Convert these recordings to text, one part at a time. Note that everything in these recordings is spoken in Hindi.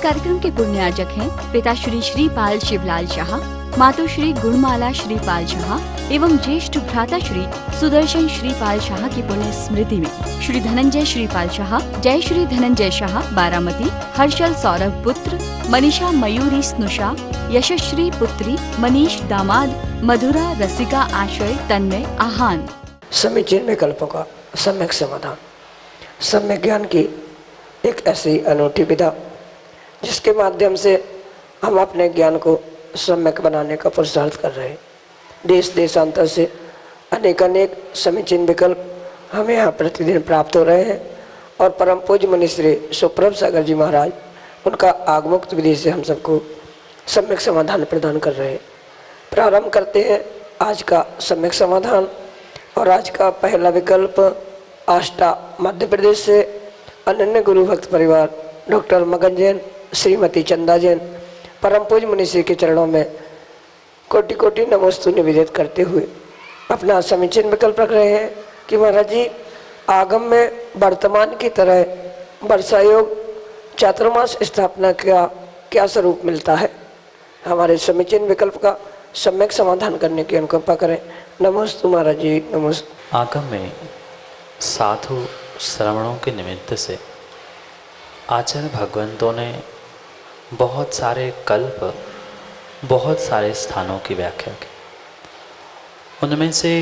कार्यक्रम के पुण्यार्जक हैं पिता श्री श्रीपाल शिवलाल शाह, मातु श्री गुणमाला श्रीपाल शाह एवं ज्येष्ठ भ्राता श्री सुदर्शन श्रीपाल शाह की पुण्य स्मृति में श्री धनंजय श्रीपाल शाह, जय श्री धनंजय शाह बारामती, हर्षल सौरभ पुत्र, मनीषा मयूरी स्नुषा, यशश्री पुत्री, मनीष दामाद, मधुरा रसिका आश्रय तन्मय आहान। समीचीन विकल्पों का सम्यक समाधान। सम्यक ज्ञान की एक ऐसी अनूठी विधा जिसके माध्यम से हम अपने ज्ञान को सम्यक बनाने का पुरुषार्थ कर रहे हैं। देश देशांतर से अनेक समीचीन विकल्प हमें यहाँ प्रतिदिन प्राप्त हो रहे हैं और परम पूज्य मुनि श्री सुप्रभ सागर जी महाराज उनका आगमुक्त विधि से हम सबको सम्यक समाधान प्रदान कर रहे हैं। प्रारंभ करते हैं आज का सम्यक समाधान। और आज का पहला विकल्प आष्टा मध्य प्रदेश से अनन्य गुरु भक्त परिवार डॉक्टर मगन जैन, श्रीमती चंदा जैन परम पूज्य मुनि श्री के चरणों में कोटि कोटि नमोस्तु निवेदित करते हुए अपना समीचीन विकल्प रख रहे हैं कि महाराज जी, आगम में वर्तमान की तरह वर्षा योग चातुर्मास स्थापना का क्या स्वरूप मिलता है। हमारे समीचीन विकल्प का सम्यक समाधान करने की अनुकंपा करें। नमोस्तु महाराज जी, नमोस्तु। आगम में साधु श्रवणों के निमित्त से आचार्य भगवंतों ने बहुत सारे कल्प, बहुत सारे स्थानों की व्याख्या की। उनमें से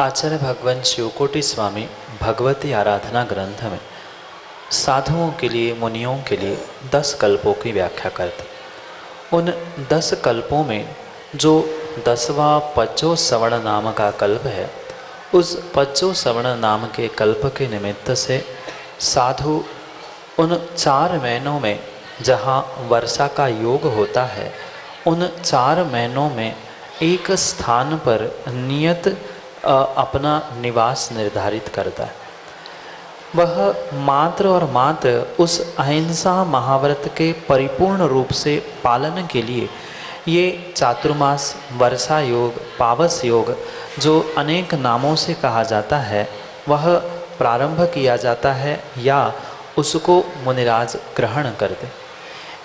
आचार्य भगवंत शिवकोटि स्वामी भगवती आराधना ग्रंथ में साधुओं के लिए, मुनियों के लिए 10 कल्पों की व्याख्या करते। उन 10 कल्पों में जो 10वां पज्जो सवर्ण नाम का कल्प है, उस पज्जो सवर्ण नाम के कल्प के निमित्त से साधु उन 4 महीनों में जहाँ वर्षा का योग होता है, उन 4 महीनों में एक स्थान पर नियत अपना निवास निर्धारित करता है। वह मात्र और मात्र उस अहिंसा महाव्रत के परिपूर्ण रूप से पालन के लिए ये चातुर्मास, वर्षा योग, पावस योग जो अनेक नामों से कहा जाता है, वह प्रारंभ किया जाता है या उसको मुनिराज ग्रहण करते।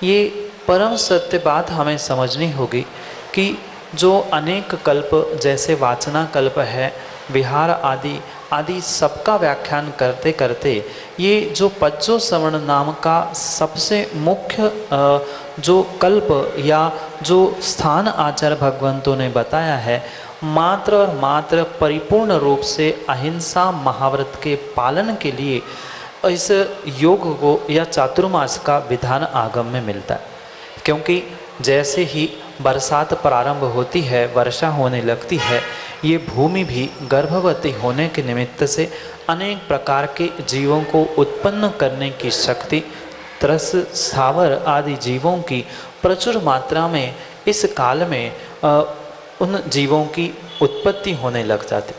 ये परम सत्य बात हमें समझनी होगी कि जो अनेक कल्प जैसे वाचना कल्प है, विहार आदि सबका व्याख्यान करते करते ये जो पज्जो सवर्ण नाम का सबसे मुख्य जो कल्प या जो स्थान आचार्य भगवंतों ने बताया है, मात्र और मात्र परिपूर्ण रूप से अहिंसा महाव्रत के पालन के लिए इस योग को या चातुर्मास का विधान आगम में मिलता है। क्योंकि जैसे ही बरसात प्रारंभ होती है, वर्षा होने लगती है, ये भूमि भी गर्भवती होने के निमित्त से अनेक प्रकार के जीवों को उत्पन्न करने की शक्ति, त्रस, स्थावर आदि जीवों की प्रचुर मात्रा में इस काल में उन जीवों की उत्पत्ति होने लग जाती।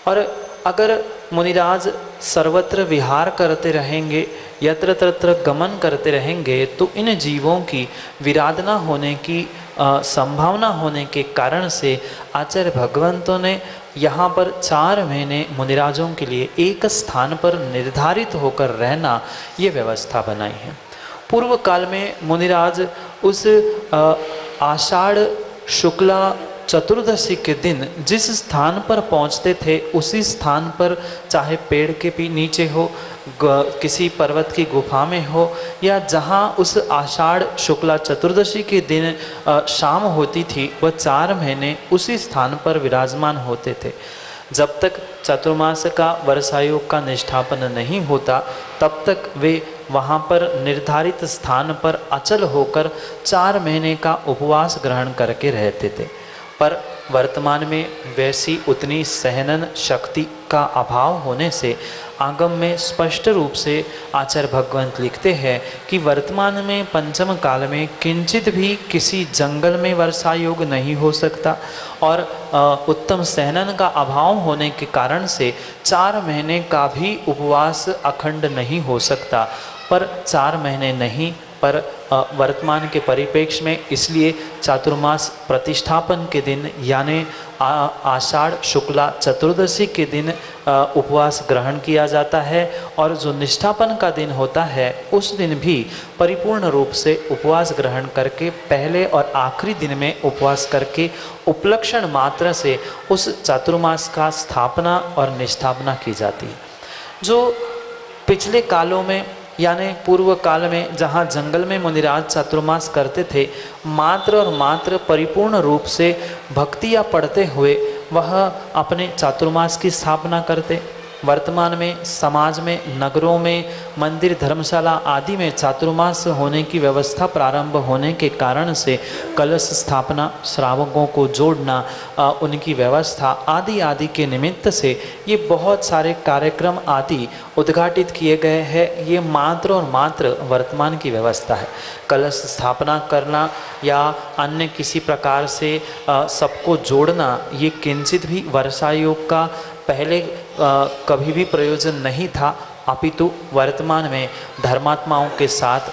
और अगर मुनिराज सर्वत्र विहार करते रहेंगे, यत्र तत्र गमन करते रहेंगे, तो इन जीवों की विराधना होने की संभावना होने के कारण से आचार्य भगवंतों ने यहाँ पर 4 महीने मुनिराजों के लिए एक स्थान पर निर्धारित होकर रहना ये व्यवस्था बनाई है। पूर्व काल में मुनिराज उस आषाढ़ शुक्ला चतुर्दशी के दिन जिस स्थान पर पहुंचते थे, उसी स्थान पर चाहे पेड़ के भी नीचे हो, किसी पर्वत की गुफा में हो, या जहां उस आषाढ़ शुक्ला चतुर्दशी के दिन शाम होती थी, वह 4 महीने उसी स्थान पर विराजमान होते थे। जब तक चतुर्मास का वर्षायोग का निष्ठापन नहीं होता, तब तक वे वहाँ पर निर्धारित स्थान पर अचल होकर 4 महीने का उपवास ग्रहण करके रहते थे। पर वर्तमान में वैसी उतनी सहनन शक्ति का अभाव होने से आगम में स्पष्ट रूप से आचार्य भगवंत लिखते हैं कि वर्तमान में पंचम काल में किंचित भी किसी जंगल में वर्षा योग नहीं हो सकता और उत्तम सहनन का अभाव होने के कारण से 4 महीने का भी उपवास अखंड नहीं हो सकता। पर 4 महीने नहीं, पर वर्तमान के परिप्रेक्ष्य में इसलिए चातुर्मास प्रतिष्ठापन के दिन यानी आषाढ़ शुक्ला चतुर्दशी के दिन उपवास ग्रहण किया जाता है। और जो निष्ठापन का दिन होता है उस दिन भी परिपूर्ण रूप से उपवास ग्रहण करके पहले और आखिरी दिन में उपवास करके उपलक्षण मात्र से उस चातुर्मास का स्थापना और निष्ठापना की जाती है। जो पिछले कालों में यानी पूर्व काल में जहाँ जंगल में मुनिराज चातुर्मास करते थे, मात्र और मात्र परिपूर्ण रूप से भक्तियाँ पढ़ते हुए वह अपने चातुर्मास की स्थापना करते। वर्तमान में समाज में, नगरों में, मंदिर धर्मशाला आदि में चातुर्मास होने की व्यवस्था प्रारंभ होने के कारण से कलश स्थापना, श्रावकों को जोड़ना, उनकी व्यवस्था आदि आदि के निमित्त से ये बहुत सारे कार्यक्रम आदि उद्घाटित किए गए हैं। ये मात्र और मात्र वर्तमान की व्यवस्था है। कलश स्थापना करना या अन्य किसी प्रकार से सबको जोड़ना ये किंचित भी वर्षा योग का पहले कभी भी प्रयोजन नहीं था, अपितु वर्तमान में धर्मात्माओं के साथ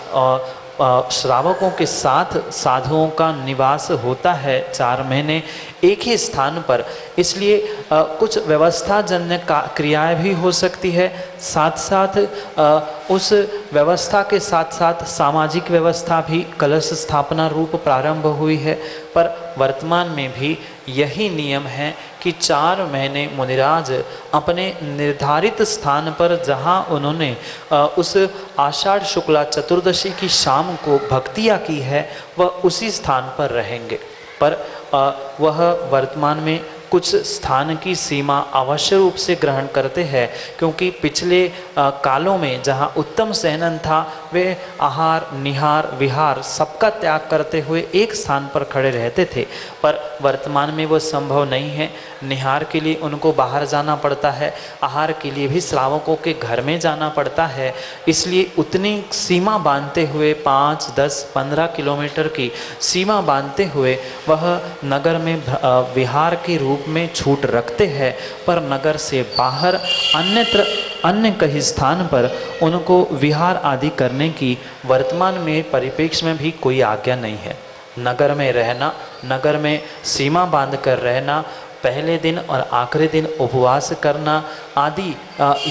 श्रावकों के साथ साधुओं का निवास होता है 4 महीने एक ही स्थान पर। इसलिए कुछ व्यवस्थाजन्य क्रियाएं भी हो सकती है, साथ साथ उस व्यवस्था के साथ साथ सामाजिक व्यवस्था भी कलश स्थापना रूप प्रारंभ हुई है। पर वर्तमान में भी यही नियम है कि 4 महीने मुनिराज अपने निर्धारित स्थान पर जहाँ उन्होंने उस आषाढ़ शुक्ला चतुर्दशी की शाम को भक्तियाँ की है वह उसी स्थान पर रहेंगे। पर वह वर्तमान में कुछ स्थान की सीमा अवश्य रूप से ग्रहण करते हैं, क्योंकि पिछले कालों में जहाँ उत्तम सहनन था वे आहार निहार विहार सबका त्याग करते हुए एक स्थान पर खड़े रहते थे। पर वर्तमान में वो संभव नहीं है। निहार के लिए उनको बाहर जाना पड़ता है, आहार के लिए भी श्रावकों के घर में जाना पड़ता है। इसलिए उतनी सीमा बांधते हुए 5, 10, 15 किलोमीटर की सीमा बांधते हुए वह नगर में विहार के रूप में छूट रखते हैं, पर नगर से बाहर अन्य कहीं स्थान पर उनको विहार आदि करने की वर्तमान में परिप्रेक्ष्य में भी कोई आज्ञा नहीं है। नगर में रहना, नगर में सीमा बांध कर रहना, पहले दिन और आखिरी दिन उपवास करना आदि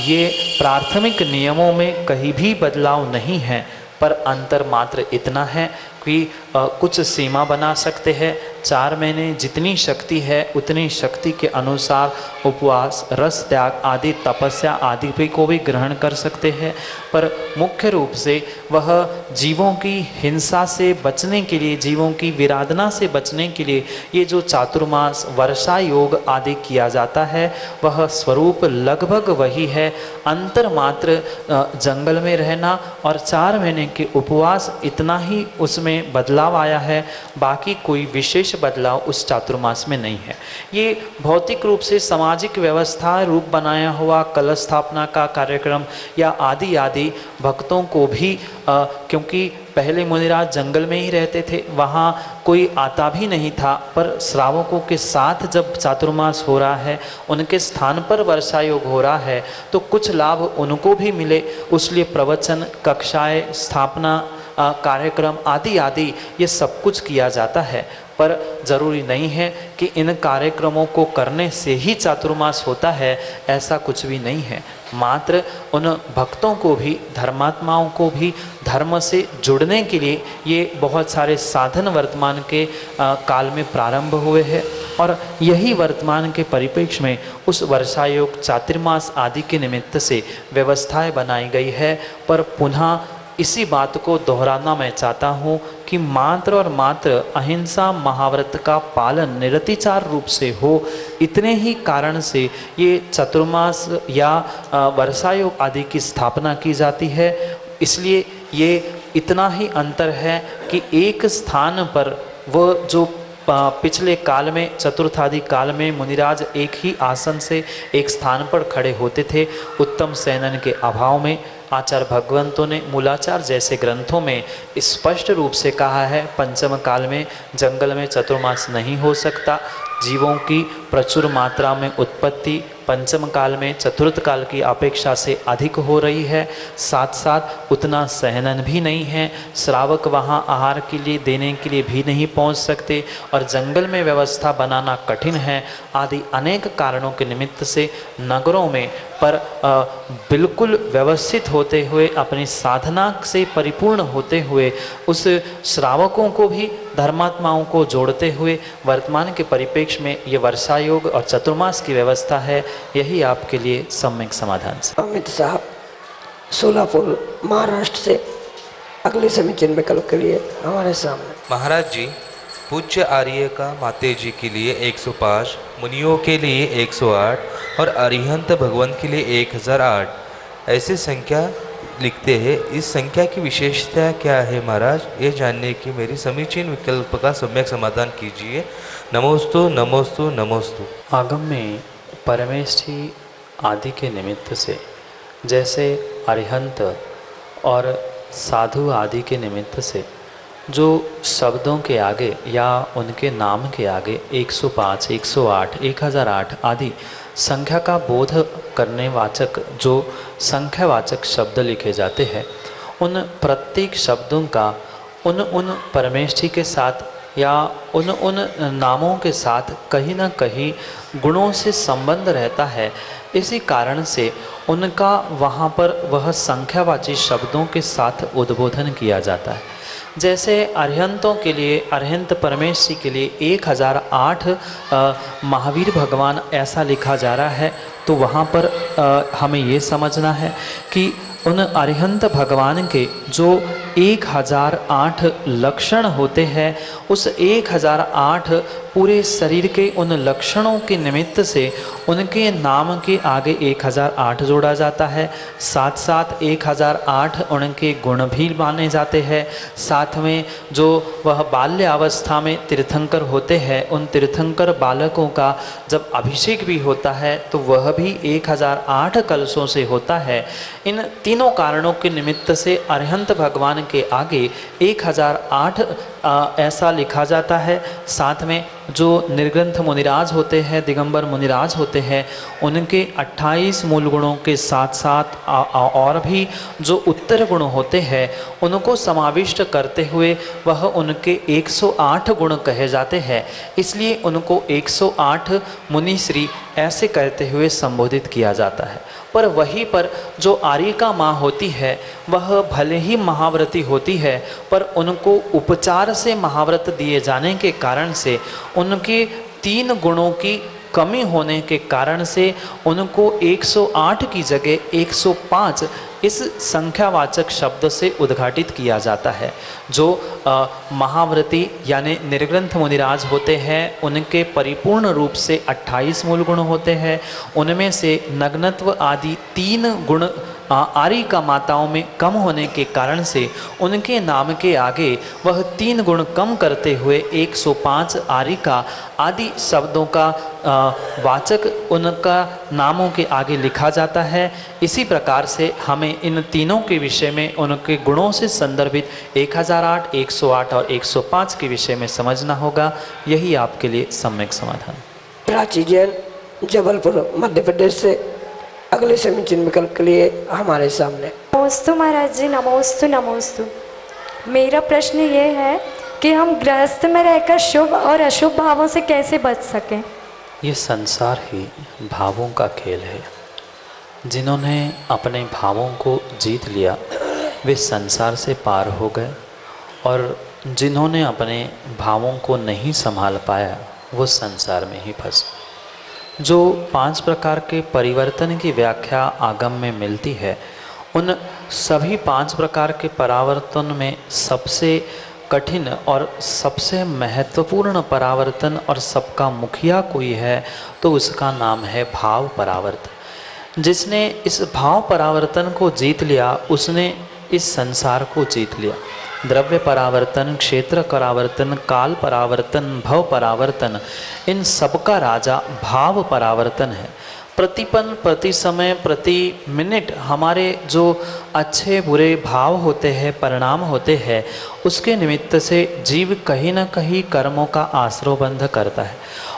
ये प्राथमिक नियमों में कहीं भी बदलाव नहीं है। पर अंतर मात्र इतना है कि कुछ सीमा बना सकते हैं। 4 महीने जितनी शक्ति है उतनी शक्ति के अनुसार उपवास, रस त्याग आदि तपस्या आदि पे को भी ग्रहण कर सकते हैं। पर मुख्य रूप से वह जीवों की हिंसा से बचने के लिए, जीवों की विराधना से बचने के लिए ये जो चातुर्मास वर्षा योग आदि किया जाता है वह स्वरूप लगभग वही है। अंतर मात्र जंगल में रहना और 4 महीने के उपवास, इतना ही उसमें बदलाव आया है। बाकी कोई विशेष बदलाव उस चातुर्मास में नहीं है। ये भौतिक रूप से सामाजिक व्यवस्था रूप बनाया हुआ कलश स्थापना का कार्यक्रम या आदि आदि भक्तों को भी क्योंकि पहले मुनिराज जंगल में ही रहते थे, वहाँ कोई आता भी नहीं था, पर श्रावकों के साथ जब चातुर्मास हो रहा है, उनके स्थान पर वर्षा योग हो रहा है, तो कुछ लाभ उनको भी मिले। उसलिए प्रवचन, कक्षाएं, स्थापना कार्यक्रम आदि आदि ये सब कुछ किया जाता है। पर ज़रूरी नहीं है कि इन कार्यक्रमों को करने से ही चातुर्मास होता है, ऐसा कुछ भी नहीं है। मात्र उन भक्तों को भी, धर्मात्माओं को भी धर्म से जुड़ने के लिए ये बहुत सारे साधन वर्तमान के काल में प्रारंभ हुए हैं। और यही वर्तमान के परिप्रेक्ष्य में उस वर्षा योग, चातुर्मास आदि के निमित्त से व्यवस्थाएं बनाई गई है। पर पुनः इसी बात को दोहराना मैं चाहता हूँ कि मात्र और मात्र अहिंसा महाव्रत का पालन निरतिचार रूप से हो, इतने ही कारण से ये चातुर्मास या वर्षा योग आदि की स्थापना की जाती है। इसलिए ये इतना ही अंतर है कि एक स्थान पर वो जो पिछले काल में चतुर्थादि काल में मुनिराज एक ही आसन से एक स्थान पर खड़े होते थे, उत्तम शयनन के अभाव में आचार्य भगवंतों ने मूलाचार जैसे ग्रंथों में स्पष्ट रूप से कहा है पंचम काल में जंगल में चातुर्मास नहीं हो सकता। जीवों की प्रचुर मात्रा में उत्पत्ति पंचम काल में चतुर्थ काल की अपेक्षा से अधिक हो रही है। साथ साथ उतना सहनन भी नहीं है, श्रावक वहाँ आहार के लिए देने के लिए भी नहीं पहुँच सकते और जंगल में व्यवस्था बनाना कठिन है आदि अनेक कारणों के निमित्त से नगरों में पर बिल्कुल व्यवस्थित होते हुए अपनी साधना से परिपूर्ण होते हुए उस श्रावकों को भी धर्मात्माओं को जोड़ते हुए वर्तमान के परिप्रेक्ष्य में ये वर्षा योग और चतुर्मास की व्यवस्था है। यही आपके लिए सम्यक समाधान से। अमित साहब सोलापुर महाराष्ट्र से अगले समीचीन विकल्प के लिए हमारे सामने। महाराज जी, पूज्य आर्य का माते जी के लिए 105, मुनियों के लिए 108 और अरिहंत भगवान के लिए 1008 ऐसी संख्या लिखते हैं। इस संख्या की विशेषता क्या है महाराज? ये जानने की मेरी समीचीन विकल्प का सम्यक समाधान कीजिए। नमोस्तु नमोस्तु नमोस्तु। आगम में परमेष्ठी आदि के निमित्त से जैसे अरिहंत और साधु आदि के निमित्त से जो शब्दों के आगे या उनके नाम के आगे 105, 108, 1008 आदि संख्या का बोध करने वाचक जो संख्यावाचक शब्द लिखे जाते हैं, उन प्रत्येक शब्दों का उन परमेष्ठी के साथ या उन नामों के साथ कहीं ना कहीं गुणों से संबंध रहता है। इसी कारण से उनका वहाँ पर वह संख्यावाची शब्दों के साथ उद्बोधन किया जाता है। जैसे अरिहंतों के लिए, अरिहंत परमेश्वरी के लिए 1008 महावीर भगवान ऐसा लिखा जा रहा है, तो वहाँ पर हमें ये समझना है कि उन अरिहंत भगवान के जो 1008 लक्षण होते हैं, उस 1008 पूरे शरीर के उन लक्षणों के निमित्त से उनके नाम के आगे 1008 जोड़ा जाता है। साथ साथ 1008 उनके गुण भी माने जाते हैं। साथ में जो वह बाल्य अवस्था में तीर्थंकर होते हैं, उन तीर्थंकर बालकों का जब अभिषेक भी होता है तो वह भी 1008 कलशों से होता है। इन तीनों कारणों के निमित्त से अरिहंत भगवान के आगे 1008 ऐसा लिखा जाता है। साथ में जो निर्ग्रंथ मुनिराज होते हैं, दिगंबर मुनिराज होते हैं, उनके 28 मूल गुणों के साथ साथ और भी जो उत्तर गुण होते हैं उनको समाविष्ट करते हुए वह उनके 108 गुण कहे जाते हैं। इसलिए उनको 108 मुनिश्री ऐसे कहते हुए संबोधित किया जाता है। पर वहीं पर जो आर्यिका माँ होती है वह भले ही महाव्रती होती है, पर उनको उपचार से महाव्रत दिए जाने के कारण से उनके 3 गुणों की कमी होने के कारण से उनको 108 की जगह 105 इस संख्यावाचक शब्द से उद्घाटित किया जाता है। जो महाव्रती यानी निर्ग्रंथ मुनिराज होते हैं उनके परिपूर्ण रूप से 28 मूल गुण होते हैं। उनमें से नग्नत्व आदि 3 गुण आर्यिका माताओं में कम होने के कारण से उनके नाम के आगे वह 3 गुण कम करते हुए 105 आर्यिका आदि शब्दों का वाचक उनका नामों के आगे लिखा जाता है। इसी प्रकार से हमें इन तीनों के विषय में उनके गुणों से संदर्भित 1008, 108 और 105 के विषय में समझना होगा। यही आपके लिए सम्यक समाधान। प्राची जैन जबलपुर मध्य प्रदेश से अगले समीचीन विकल्प के लिए हमारे सामने। नमोस्तु महाराज जी, नमोस्तु नमोस्तु। मेरा प्रश्न ये है कि हम गृहस्थ में रहकर शुभ और अशुभ भावों से कैसे बच सकें। ये संसार ही भावों का खेल है। जिन्होंने अपने भावों को जीत लिया वे संसार से पार हो गए, और जिन्होंने अपने भावों को नहीं संभाल पाया वो संसार में ही फंसे। जो 5 प्रकार के परिवर्तन की व्याख्या आगम में मिलती है, उन सभी 5 प्रकार के परावर्तन में सबसे कठिन और सबसे महत्वपूर्ण परावर्तन और सबका मुखिया कोई है तो उसका नाम है भाव परावर्तन। जिसने इस भाव परावर्तन को जीत लिया उसने इस संसार को जीत लिया। द्रव्य परावर्तन, क्षेत्र परावर्तन, काल परावर्तन, भव परावर्तन, इन सबका राजा भाव परावर्तन है। प्रतिपल प्रति समय प्रति मिनट हमारे जो अच्छे बुरे भाव होते हैं, परिणाम होते हैं, उसके निमित्त से जीव कहीं ना कहीं कर्मों का आश्रयबंध करता है।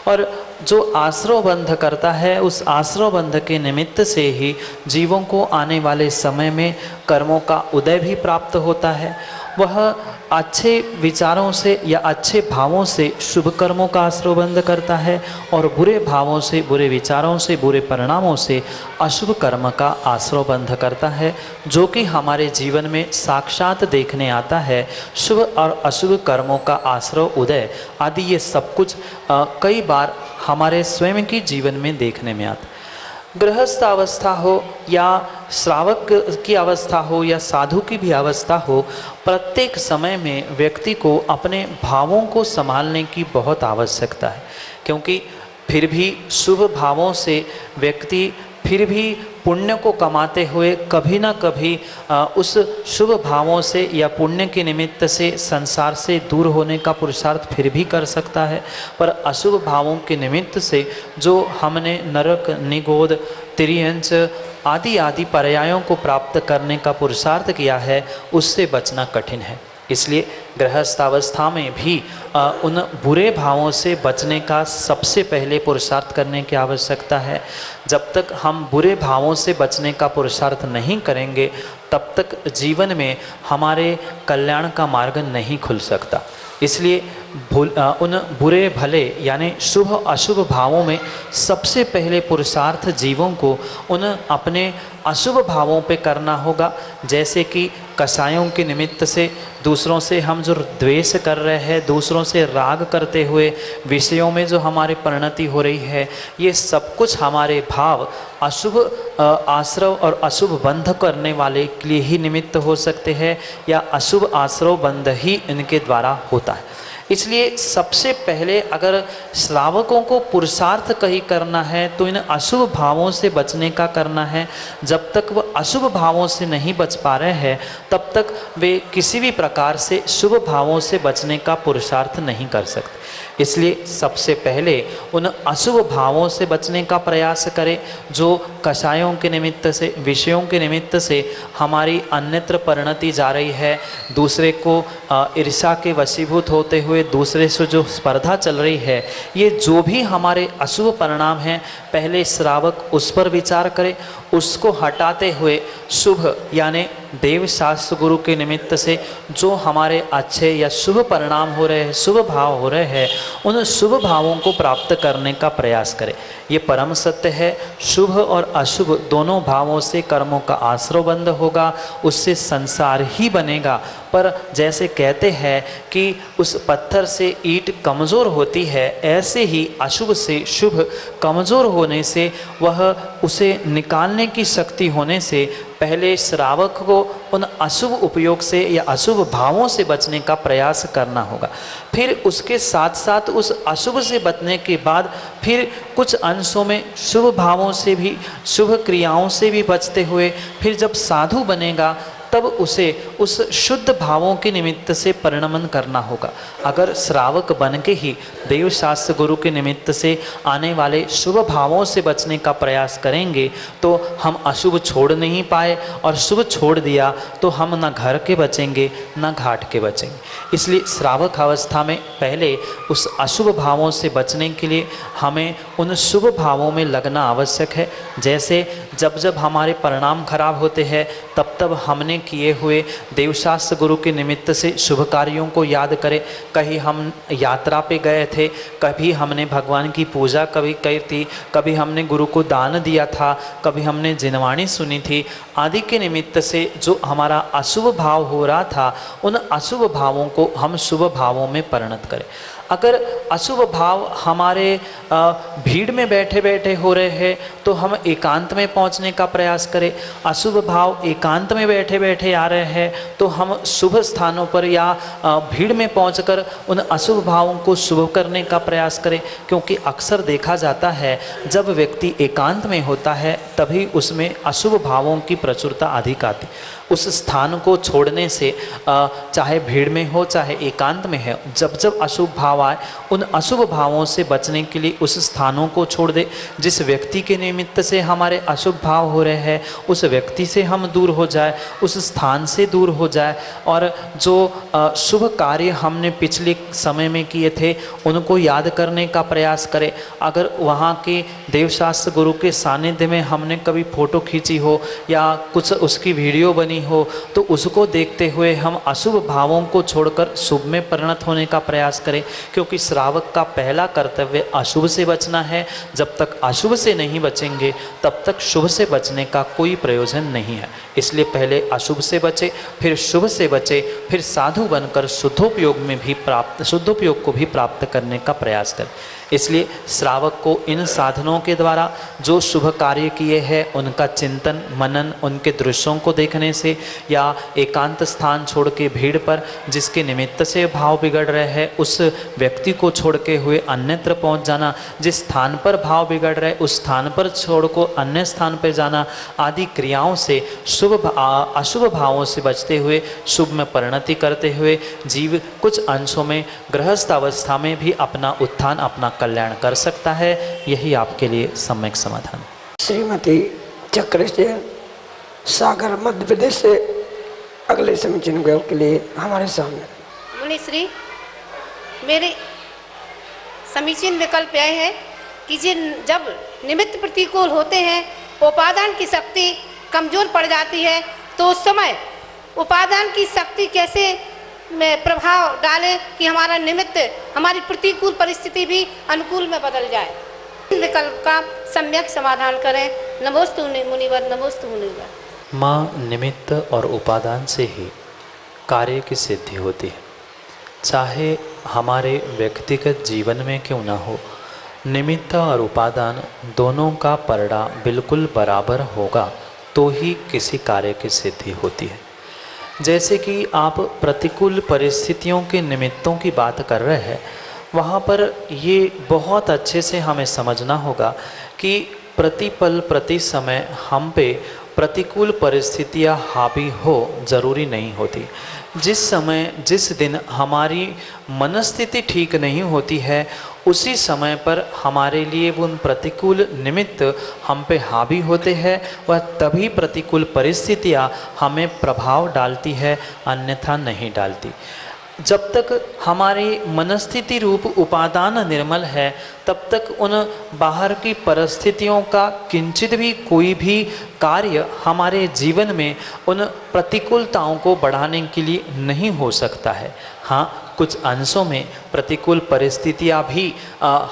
और जो आश्रयबंध करता है, उस आश्रयबंध के निमित्त से ही जीवों को आने वाले समय में कर्मों का उदय भी प्राप्त होता है। वह अच्छे विचारों से या अच्छे भावों से शुभ कर्मों का आश्रयबंध करता है और बुरे भावों से, बुरे विचारों से, बुरे परिणामों से अशुभ कर्म का आश्रयबंध करता है, जो कि हमारे जीवन में साक्षात देखने आता है। शुभ और अशुभ कर्मों का आश्रय उदय आदि ये सब कुछ कई बार हमारे स्वयं की जीवन में देखने में आता है। गृहस्थ अवस्था हो या श्रावक की अवस्था हो या साधु की भी अवस्था हो, प्रत्येक समय में व्यक्ति को अपने भावों को संभालने की बहुत आवश्यकता है, क्योंकि फिर भी शुभ भावों से व्यक्ति फिर भी पुण्य को कमाते हुए कभी ना कभी उस शुभ भावों से या पुण्य के निमित्त से संसार से दूर होने का पुरुषार्थ फिर भी कर सकता है। पर अशुभ भावों के निमित्त से जो हमने नरक, निगोद, तिर्यंच आदि आदि पर्यायों को प्राप्त करने का पुरुषार्थ किया है, उससे बचना कठिन है। इसलिए गृहस्थावस्था में भी उन बुरे भावों से बचने का सबसे पहले पुरुषार्थ करने की आवश्यकता है। जब तक हम बुरे भावों से बचने का पुरुषार्थ नहीं करेंगे, तब तक जीवन में हमारे कल्याण का मार्ग नहीं खुल सकता। इसलिए उन बुरे भले यानी शुभ अशुभ भावों में सबसे पहले पुरुषार्थ जीवों को उन अपने अशुभ भावों पे करना होगा। जैसे कि कसायों के निमित्त से दूसरों से हम जो द्वेष कर रहे हैं, दूसरों से राग करते हुए विषयों में जो हमारी परिणति हो रही है, ये सब कुछ हमारे भाव अशुभ आश्रव और अशुभ बंध करने वाले के लिए ही निमित्त हो सकते हैं, या अशुभ आश्रव बंध ही इनके द्वारा होता है। इसलिए सबसे पहले अगर श्रावकों को पुरुषार्थ कहीं करना है तो इन अशुभ भावों से बचने का करना है। जब तक वह अशुभ भावों से नहीं बच पा रहे हैं, तब तक वे किसी भी प्रकार से शुभ भावों से बचने का पुरुषार्थ नहीं कर सकते। इसलिए सबसे पहले उन अशुभ भावों से बचने का प्रयास करें, जो कषायों के निमित्त से, विषयों के निमित्त से हमारी अन्यत्र परिणति जा रही है। दूसरे को ईर्ष्या के वशीभूत होते हुए दूसरे से जो स्पर्धा चल रही है, ये जो भी हमारे अशुभ परिणाम हैं, पहले श्रावक उस पर विचार करे। उसको हटाते हुए शुभ यानी देव शास्त्र गुरु के निमित्त से जो हमारे अच्छे या शुभ परिणाम हो रहे हैं, शुभ भाव हो रहे हैं, उन शुभ भावों को प्राप्त करने का प्रयास करें। ये परम सत्य है। शुभ और अशुभ दोनों भावों से कर्मों का आश्रय बंद होगा, उससे संसार ही बनेगा। पर जैसे कहते हैं कि उस पत्थर से ईंट कमज़ोर होती है, ऐसे ही अशुभ से शुभ कमज़ोर होने से वह उसे निकालने की शक्ति होने से पहले श्रावक को उन अशुभ उपयोग से या अशुभ भावों से बचने का प्रयास करना होगा। फिर उसके साथ साथ उस अशुभ से बचने के बाद फिर कुछ अंशों में शुभ भावों से भी, शुभ क्रियाओं से भी बचते हुए फिर जब साधु बनेगा, तब उसे उस शुद्ध भावों के निमित्त से परिणमन करना होगा। अगर श्रावक बन के ही देव शास्त्र गुरु के निमित्त से आने वाले शुभ भावों से बचने का प्रयास करेंगे, तो हम अशुभ छोड़ नहीं पाए, और शुभ छोड़ दिया तो हम न घर के बचेंगे न घाट के बचेंगे। इसलिए श्रावक अवस्था में पहले उस अशुभ भावों से बचने के लिए हमें उन शुभ भावों में लगना आवश्यक है। जैसे जब जब हमारे परिणाम खराब होते हैं, तब तब हमने किए हुए देवशास्त्र गुरु के निमित्त से शुभ कार्यों को याद करें। कहीं हम यात्रा पे गए थे, कभी हमने भगवान की पूजा कभी की थी, कभी हमने गुरु को दान दिया था, कभी हमने जिनवाणी सुनी थी, आदि के निमित्त से जो हमारा अशुभ भाव हो रहा था, उन अशुभ भावों को हम शुभ भावों में परिणत करें। अगर अशुभ भाव हमारे भीड़ में बैठे बैठे हो रहे हैं, तो हम एकांत में पहुंचने का प्रयास करें। अशुभ भाव एकांत में बैठे बैठे आ रहे हैं, तो हम शुभ स्थानों पर या भीड़ में पहुंचकर उन अशुभ भावों को शुभ करने का प्रयास करें। क्योंकि अक्सर देखा जाता है, जब व्यक्ति एकांत में होता है तभी उसमें अशुभ भावों की प्रचुरता अधिक आती। उस स्थान को छोड़ने से, चाहे भीड़ में हो चाहे एकांत में है, जब जब अशुभ भाव भाव आए, उन अशुभ भावों से बचने के लिए उस स्थानों को छोड़ दे। जिस व्यक्ति के निमित्त से हमारे अशुभ भाव हो रहे हैं उस व्यक्ति से हम दूर हो जाए, उस स्थान से दूर हो जाए, और जो शुभ कार्य हमने पिछले समय में किए थे उनको याद करने का प्रयास करें। अगर वहाँ के देवशास्त्र गुरु के सानिध्य में हमने कभी फ़ोटो खींची हो या कुछ उसकी वीडियो बनी हो तो उसको देखते हुए हम अशुभ भावों को छोड़कर शुभ में परिणत होने का प्रयास करें, क्योंकि श्रावक का पहला कर्तव्य अशुभ से बचना है। जब तक अशुभ से नहीं बचेंगे तब तक शुभ से बचने का कोई प्रयोजन नहीं है। इसलिए पहले अशुभ से बचे, फिर शुभ से बचे, फिर साधु बनकर शुद्धोपयोग को भी प्राप्त करने का प्रयास करें। इसलिए श्रावक को इन साधनों के द्वारा जो शुभ कार्य किए हैं उनका चिंतन मनन, उनके दृश्यों को देखने से या एकांत स्थान छोड़ के भीड़ पर जिसके निमित्त से भाव बिगड़ रहे हैं उस व्यक्ति को छोड़ के हुए अन्यत्र पहुंच जाना, जिस स्थान पर भाव बिगड़ रहे उस स्थान पर छोड़ को अन्य स्थान पर जाना आदि क्रियाओं से अशुभ भावों से बचते हुए शुभ में परिणति करते हुए जीव कुछ अंशों में गृहस्थ अवस्था में भी अपना उत्थान अपना कल्याण कर सकता है। यही आपके लिए सम्यक समाधान। श्रीमती चक्रेश जैन, सागर, मध्य प्रदेश से अगले समीचीन के लिए हमारे सामने। मुनिश्री, मेरे समीचीन विकल्प यह है कि जब निमित्त प्रतिकूल होते हैं, उपादान की शक्ति कमजोर पड़ जाती है, तो उस समय उपादान की शक्ति कैसे में प्रभाव डाले कि हमारा निमित्त, हमारी प्रतिकूल परिस्थिति भी अनुकूल में बदल जाए। विकल्प का सम्यक समाधान करें। नमोस्तु मुनिवर, नमोस्तु मुनिवर। माँ, निमित्त और उपादान से ही कार्य की सिद्धि होती है। चाहे हमारे व्यक्तिगत जीवन में क्यों ना हो, निमित्त और उपादान दोनों का परड़ा बिल्कुल बराबर होगा तो ही किसी कार्य की सिद्धि होती है। जैसे कि आप प्रतिकूल परिस्थितियों के निमित्तों की बात कर रहे हैं, वहाँ पर ये बहुत अच्छे से हमें समझना होगा कि प्रतिपल प्रति समय हम पे प्रतिकूल परिस्थितियाँ हावी हो ज़रूरी नहीं होती। जिस समय जिस दिन हमारी मनस्थिति ठीक नहीं होती है उसी समय पर हमारे लिए उन प्रतिकूल निमित्त हम पे हावी होते हैं, वह तभी प्रतिकूल परिस्थितियाँ हमें प्रभाव डालती है, अन्यथा नहीं डालती। जब तक हमारी मनस्थिति रूप उपादान निर्मल है तब तक उन बाहर की परिस्थितियों का किंचित भी कोई भी कार्य हमारे जीवन में उन प्रतिकूलताओं को बढ़ाने के लिए नहीं हो सकता है। हाँ, कुछ अंशों में प्रतिकूल परिस्थितियाँ भी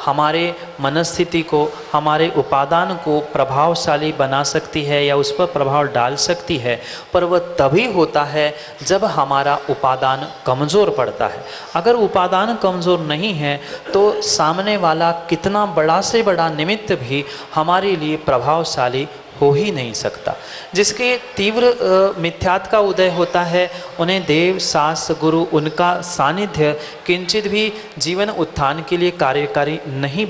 हमारे मनस्थिति को, हमारे उपादान को प्रभावशाली बना सकती है या उस पर प्रभाव डाल सकती है, पर वह तभी होता है जब हमारा उपादान कमज़ोर पड़ता है। अगर उपादान कमज़ोर नहीं है तो सामने वाला कितना बड़ा से बड़ा निमित्त भी हमारे लिए प्रभावशाली हो ही नहीं सकता। जिसके तीव्र मिथ्यात्व का उदय होता है उन्हें देव शास्त्र गुरु उनका सानिध्य किंचित भी जीवन उत्थान के लिए कार्यकारी नहीं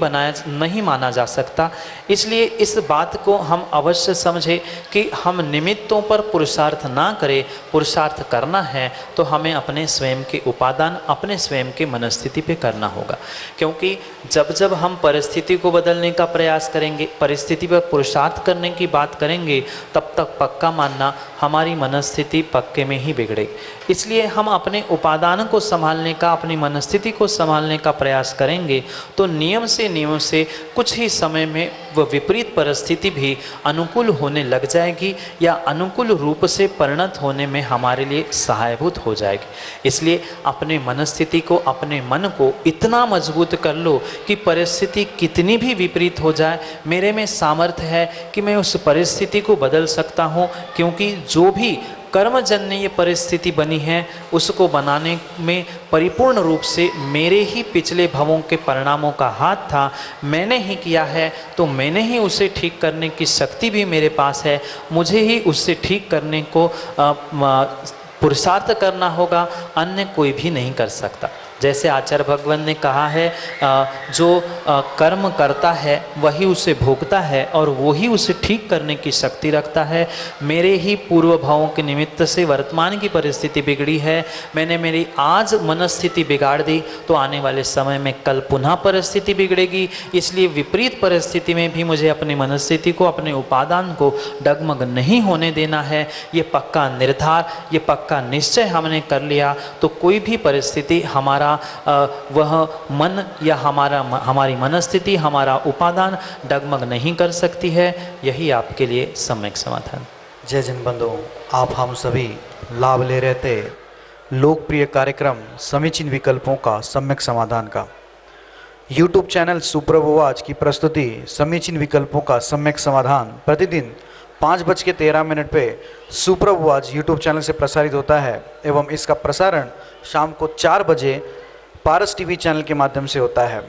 माना जा सकता। इसलिए इस बात को हम अवश्य समझें कि हम निमित्तों पर पुरुषार्थ ना करें। पुरुषार्थ करना है तो हमें अपने स्वयं के उपादान, अपने स्वयं के मनस्थिति पे करना होगा, क्योंकि जब जब हम परिस्थिति को बदलने का प्रयास करेंगे, परिस्थिति पर पुरुषार्थ करने की बात करेंगे, तब तक पक्का मानना हमारी मनस्थिति पक्के में ही बिगड़ेगी। इसलिए हम अपने उपादान को संभालने का, अपनी मनस्थिति को संभालने का प्रयास करेंगे तो नियम से कुछ ही समय में वह विपरीत परिस्थिति भी अनुकूल होने लग जाएगी या अनुकूल रूप से परिणत होने में हमारे लिए सहायभूत हो जाएगी। इसलिए अपने मनस्थिति को, अपने मन को इतना मजबूत कर लो कि परिस्थिति कितनी भी विपरीत हो जाए, मेरे में सामर्थ्य है कि मैं उस परिस्थिति को बदल सकता हूँ, क्योंकि जो भी कर्मजन्य ये परिस्थिति बनी है उसको बनाने में परिपूर्ण रूप से मेरे ही पिछले भवों के परिणामों का हाथ था। मैंने ही किया है तो मैंने ही उसे ठीक करने की शक्ति भी मेरे पास है। मुझे ही उससे ठीक करने को पुरुषार्थ करना होगा, अन्य कोई भी नहीं कर सकता। जैसे आचार्य भगवान ने कहा है जो कर्म करता है वही उसे भोगता है और वही उसे ठीक करने की शक्ति रखता है। मेरे ही पूर्व भावों के निमित्त से वर्तमान की परिस्थिति बिगड़ी है, मैंने मेरी आज मनस्थिति बिगाड़ दी तो आने वाले समय में कल पुनः परिस्थिति बिगड़ेगी। इसलिए विपरीत परिस्थिति में भी मुझे अपनी मनस्थिति को, अपने उपादान को डगमग नहीं होने देना है। ये पक्का निर्धार, ये पक्का निश्चय हमने कर लिया तो कोई भी परिस्थिति हमारा वह मन या हमारी मनस्थिति, हमारा उपादान डगमग नहीं कर सकती है। यही आपके लिए सम्यक समाधान। जय जिन बंधुओं, आप हम सभी लाभ ले रहे थे लोकप्रिय कार्यक्रम समीचीन विकल्पों का सम्यक समाधान का। YouTube चैनल सुप्रभुवाच की प्रस्तुति समीचीन विकल्पों का सम्यक समाधान प्रतिदिन 5:13 पे सुप्रभुवाच YouTube चैनल से प्रसारित होता है एवं इसका प्रसारण शाम को 4 बजे पारस टीवी चैनल के माध्यम से होता है।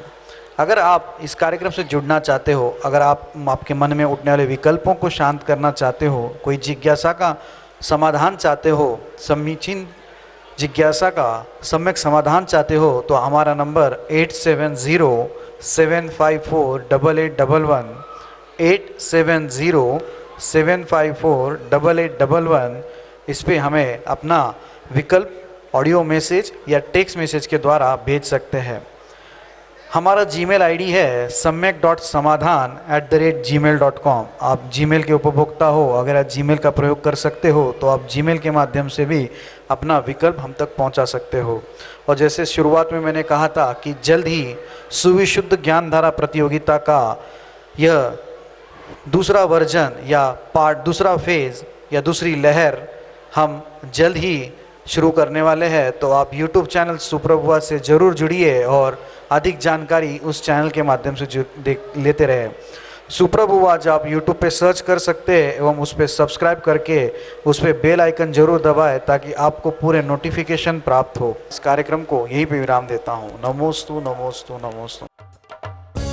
अगर आप इस कार्यक्रम से जुड़ना चाहते हो, अगर आप आपके मन में उठने वाले विकल्पों को शांत करना चाहते हो, कोई जिज्ञासा का समाधान चाहते हो, समीचीन जिज्ञासा का सम्यक समाधान चाहते हो, तो हमारा नंबर 8707548811 8707548811 इस पे हमें अपना विकल्प ऑडियो मैसेज या टेक्स्ट मैसेज के द्वारा भेज सकते हैं। हमारा जीमेल आईडी है samyak.samadhan@gmail.com। आप जीमेल के उपभोक्ता हो, अगर आप जीमेल का प्रयोग कर सकते हो तो आप जीमेल के माध्यम से भी अपना विकल्प हम तक पहुंचा सकते हो। और जैसे शुरुआत में मैंने कहा था कि जल्द ही सुविशुद्ध ज्ञानधारा प्रतियोगिता का यह दूसरा वर्जन या पार्ट, दूसरा फेज़ या दूसरी लहर हम जल्द ही शुरू करने वाले हैं। तो आप YouTube चैनल सुप्रभुवाच से ज़रूर जुड़िए और अधिक जानकारी उस चैनल के माध्यम से लेते रहे। सुप्रभुवाच आप YouTube पे सर्च कर सकते हैं एवं उस पर सब्सक्राइब करके उस पर बेल आइकन जरूर दबाएं ताकि आपको पूरे नोटिफिकेशन प्राप्त हो। इस कार्यक्रम को यहीं पे विराम देता हूँ। नमोस्तु नमोस्तु नमोस्तु।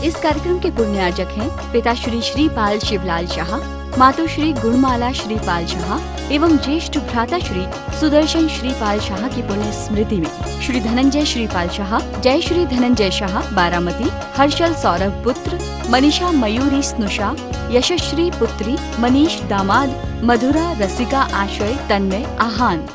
इस कार्यक्रम के पुण्यार्जक हैं पिता श्री श्रीपाल शिवलाल शाह, मातोश्री गुणमाला श्रीपाल शाह एवं ज्येष्ठ भ्राता श्री सुदर्शन श्रीपाल शाह की पुण्य स्मृति में श्री धनंजय श्रीपाल शाह, जय श्री धनंजय शाह बारामती, हर्षल सौरभ पुत्र, मनीषा मयूरी स्नुषा, यशस्वी पुत्री, मनीष दामाद, मधुरा रसिका आश्रय, तन्मय आहान।